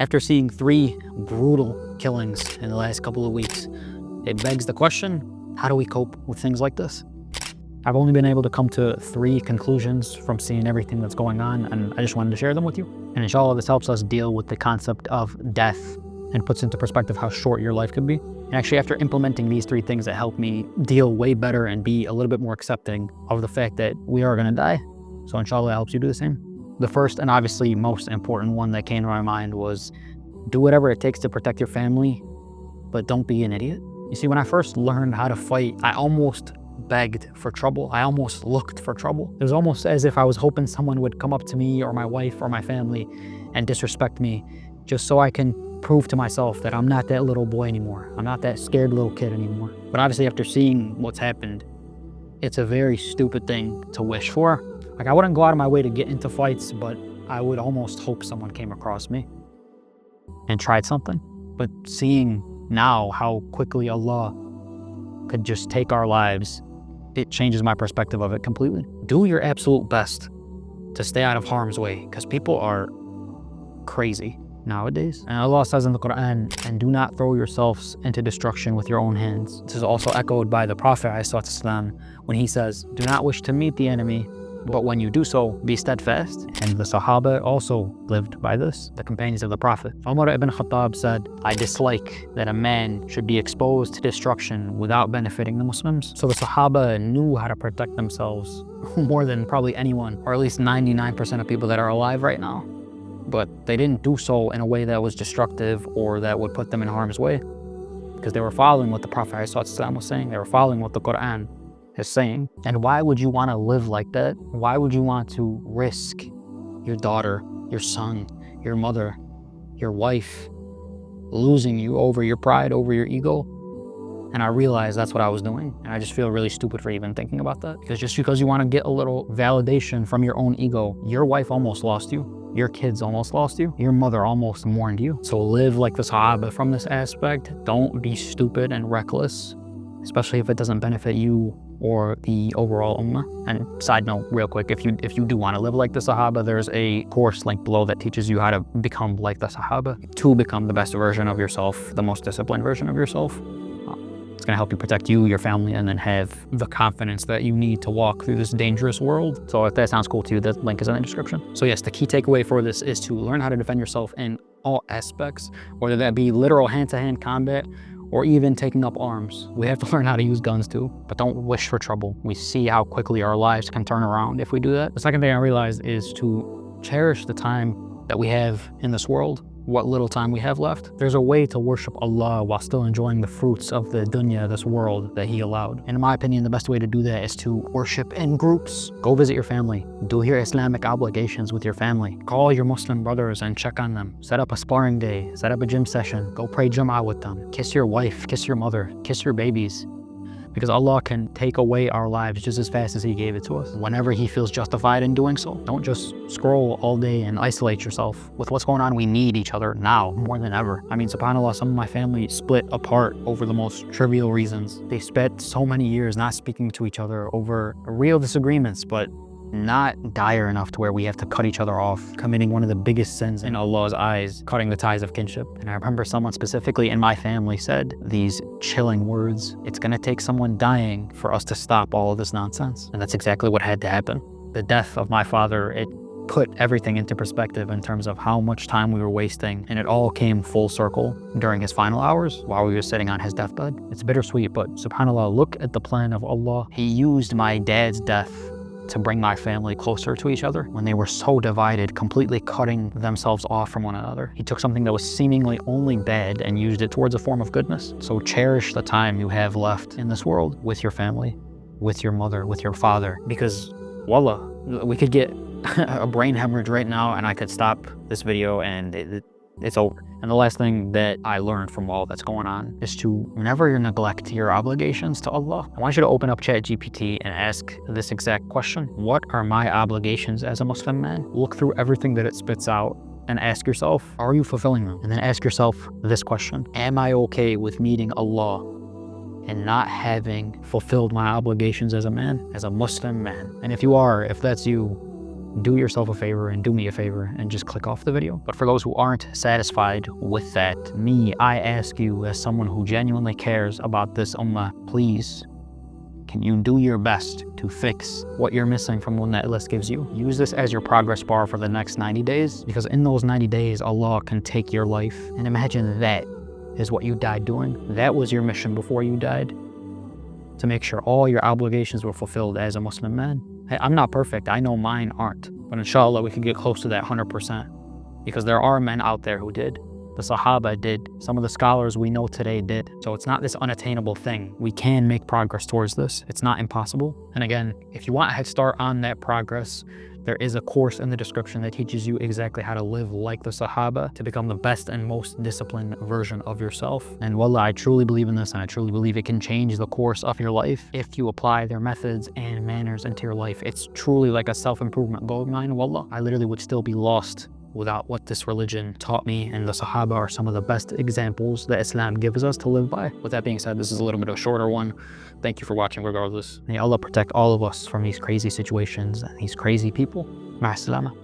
After seeing 3 brutal killings in the last couple of weeks, it begs the question, how do we cope with things like this? I've only been able to come to 3 conclusions from seeing everything that's going on, and I just wanted to share them with you. And inshallah, this helps us deal with the concept of death and puts into perspective how short your life could be. And actually, after implementing these 3 things, it helped me deal way better and be a little bit more accepting of the fact that we are gonna die. So inshallah, it helps you do the same. The first and obviously most important one that came to my mind was do whatever it takes to protect your family, but don't be an idiot. You see, when I first learned how to fight, I almost begged for trouble. I almost looked for trouble. It was almost as if I was hoping someone would come up to me or my wife or my family and disrespect me just so I can prove to myself that I'm not that little boy anymore. I'm not that scared little kid anymore. But obviously, after seeing what's happened, it's a very stupid thing to wish for. Like, I wouldn't go out of my way to get into fights, but I would almost hope someone came across me and tried something. But seeing now how quickly Allah could just take our lives, it changes my perspective of it completely. Do your absolute best to stay out of harm's way, because people are crazy nowadays. And Allah says in the Quran, and do not throw yourselves into destruction with your own hands. This is also echoed by the Prophet ﷺ when he says, do not wish to meet the enemy, but when you do so, be steadfast. And the Sahaba also lived by this, the companions of the Prophet. Umar ibn Khattab said, I dislike that a man should be exposed to destruction without benefiting the Muslims. So the Sahaba knew how to protect themselves more than probably anyone, or at least 99% of people that are alive right now. But they didn't do so in a way that was destructive or that would put them in harm's way, because they were following what the Prophet ﷺ was saying. They were following what the Quran is saying. And why would you want to live like that? Why would you want to risk your daughter, your son, your mother, your wife losing you over your pride, over your ego? And I realized that's what I was doing. And I just feel really stupid for even thinking about that. Because just because you want to get a little validation from your own ego, your wife almost lost you. Your kids almost lost you. Your mother almost mourned you. So live like the Sahaba from this aspect. Don't be stupid and reckless, especially if it doesn't benefit you or the overall ummah. And side note, real quick, if you do want to live like the Sahaba, there's a course linked below that teaches you how to become like the Sahaba, to become the best version of yourself, the most disciplined version of yourself. It's going to help you protect you, your family, and then have the confidence that you need to walk through this dangerous world. So if that sounds cool to you, the link is in the description. So yes, the key takeaway for this is to learn how to defend yourself in all aspects, whether that be literal hand-to-hand combat or even taking up arms. We have to learn how to use guns too, but don't wish for trouble. We see how quickly our lives can turn around if we do that. The second thing I realized is to cherish the time that we have in this world, what little time we have left. There's a way to worship Allah while still enjoying the fruits of the dunya, this world that He allowed. And in my opinion, the best way to do that is to worship in groups. Go visit your family. Do your Islamic obligations with your family. Call your Muslim brothers and check on them. Set up a sparring day. Set up a gym session. Go pray Jum'ah with them. Kiss your wife. Kiss your mother. Kiss your babies. Because Allah can take away our lives just as fast as He gave it to us, whenever He feels justified in doing so. Don't just scroll all day and isolate yourself. With what's going on, we need each other now more than ever. I mean, subhanAllah, some of my family split apart over the most trivial reasons. They spent so many years not speaking to each other over real disagreements, but not dire enough to where we have to cut each other off, committing one of the biggest sins in Allah's eyes, cutting the ties of kinship. And I remember someone specifically in my family said these chilling words: it's gonna take someone dying for us to stop all of this nonsense. And that's exactly what had to happen. The death of my father, it put everything into perspective in terms of how much time we were wasting, and it all came full circle during his final hours while we were sitting on his deathbed. It's bittersweet, but subhanAllah, look at the plan of Allah. He used my dad's death to bring my family closer to each other when they were so divided, completely cutting themselves off from one another. He took something that was seemingly only bad and used it towards a form of goodness. So cherish the time you have left in this world with your family, with your mother, with your father, because wallah, we could get a brain hemorrhage right now and I could stop this video and it's over. And the last thing that I learned from all that's going on is to never neglect your obligations to Allah. I want you to open up ChatGPT and ask this exact question. What are my obligations as a Muslim man? Look through everything that it spits out and ask yourself, are you fulfilling them? And then ask yourself this question: am I okay with meeting Allah and not having fulfilled my obligations as a man, as a Muslim man? And if you are, if that's you, do yourself a favor and do me a favor and just click off the video. But for those who aren't satisfied with that, I ask you as someone who genuinely cares about this ummah, please, can you do your best to fix what you're missing from what that list gives you? Use this as your progress bar for the next 90 days, because in those 90 days, Allah can take your life. And imagine that is what you died doing. That was your mission before you died, to make sure all your obligations were fulfilled as a Muslim man. Hey, I'm not perfect. I know mine aren't. But inshallah, we can get close to that 100%. Because there are men out there who did. The Sahaba did. Some of the scholars we know today did. So it's not this unattainable thing. We can make progress towards this. It's not impossible. And again, if you want a head start on that progress, there is a course in the description that teaches you exactly how to live like the Sahaba to become the best and most disciplined version of yourself. And wallah, I truly believe in this, and I truly believe it can change the course of your life if you apply their methods and manners into your life. It's truly like a self-improvement gold mine. Wallah, I literally would still be lost without what this religion taught me, and the Sahaba are some of the best examples that Islam gives us to live by. With that being said, this is a little bit of a shorter one. Thank you for watching regardless. May Allah protect all of us from these crazy situations and these crazy people. Ma salama.